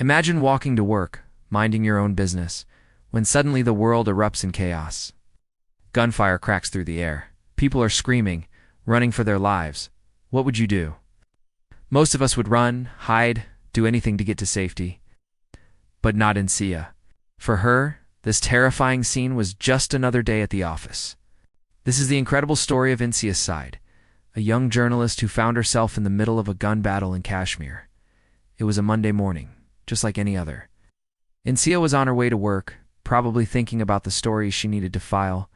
Imagine walking to work, minding your own business, when suddenly the world erupts in chaos. Gunfire cracks through the air. People are screaming, running for their lives. What would you do? Most of us would run, hide, do anything to get to safety. But not Insia. For her, this terrifying scene was just another day at the office. This is the incredible story of Insia's side, a young journalist who found herself in the middle of a gun battle in Kashmir. It was a Monday morning, just like any other. Insia was on her way to work, probably thinking about the stories she needed to file,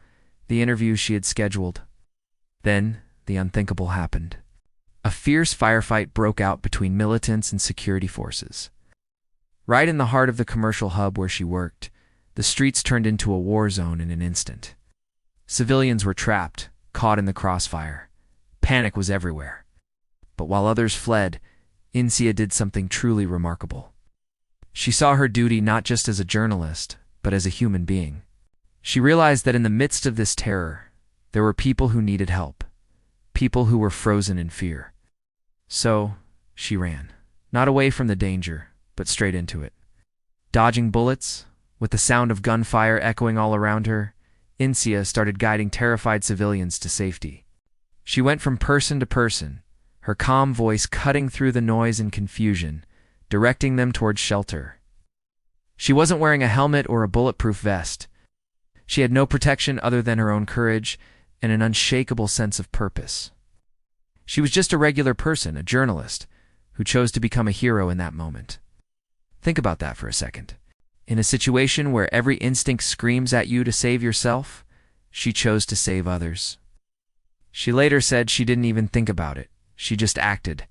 the interviews she had scheduled. Then, the unthinkable happened. A fierce firefight broke out between militants and security forces. Right in the heart of the commercial hub where she worked, the streets turned into a war zone in an instant. Civilians were trapped, caught in the crossfire. Panic was everywhere. But while others fled, Insia did something truly remarkable. She saw her duty not just as a journalist, but as a human being. She realized that in the midst of this terror, there were people who needed help, people who were frozen in fear. So, she ran, not away from the danger, but straight into it. Dodging bullets, with the sound of gunfire echoing all around her, Insia started guiding terrified civilians to safety. She went from person to person, her calm voice cutting through the noise and confusion, directing them towards shelter. She wasn't wearing a helmet or a bulletproof vest. She had no protection other than her own courage and an unshakable sense of purpose. She was just a regular person, a journalist, who chose to become a hero in that moment. Think about that for a second. In a situation where every instinct screams at you to save yourself, she chose to save others. She later said she didn't even think about it. She just acted.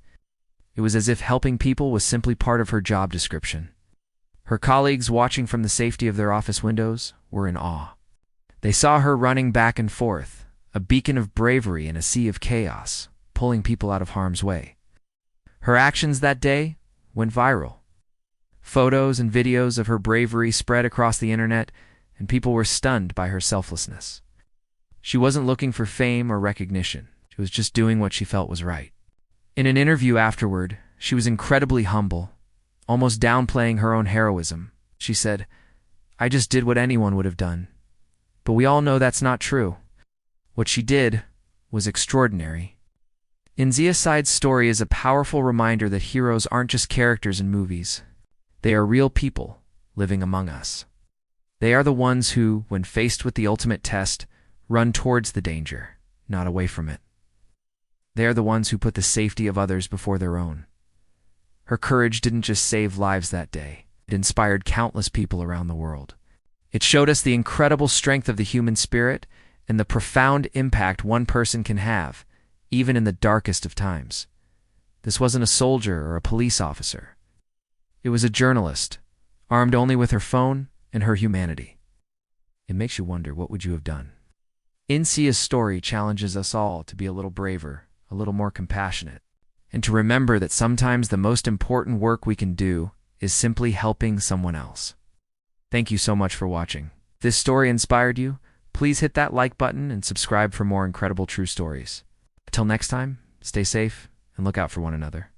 It was as if helping people was simply part of her job description. Her colleagues, watching from the safety of their office windows, were in awe. They saw her running back and forth, a beacon of bravery in a sea of chaos, pulling people out of harm's way. Her actions that day went viral. Photos and videos of her bravery spread across the internet, and people were stunned by her selflessness. She wasn't looking for fame or recognition. She was just doing what she felt was right. In an interview afterward, she was incredibly humble, almost downplaying her own heroism. She said, "I just did what anyone would have done. But we all know that's not true. What she did was extraordinary." Insia Said's story is a powerful reminder that heroes aren't just characters in movies. They are real people living among us. They are the ones who, when faced with the ultimate test, run towards the danger, not away from it. They are the ones who put the safety of others before their own. Her courage didn't just save lives that day. It inspired countless people around the world. It showed us the incredible strength of the human spirit and the profound impact one person can have, even in the darkest of times. This wasn't a soldier or a police officer. It was a journalist, armed only with her phone and her humanity. It makes you wonder, what would you have done? Insia's story challenges us all to be a little braver, a little more compassionate, and to remember that sometimes the most important work we can do is simply helping someone else. Thank you so much for watching. If this story inspired you, please hit that like button and subscribe for more incredible true stories. Until next time, stay safe and look out for one another.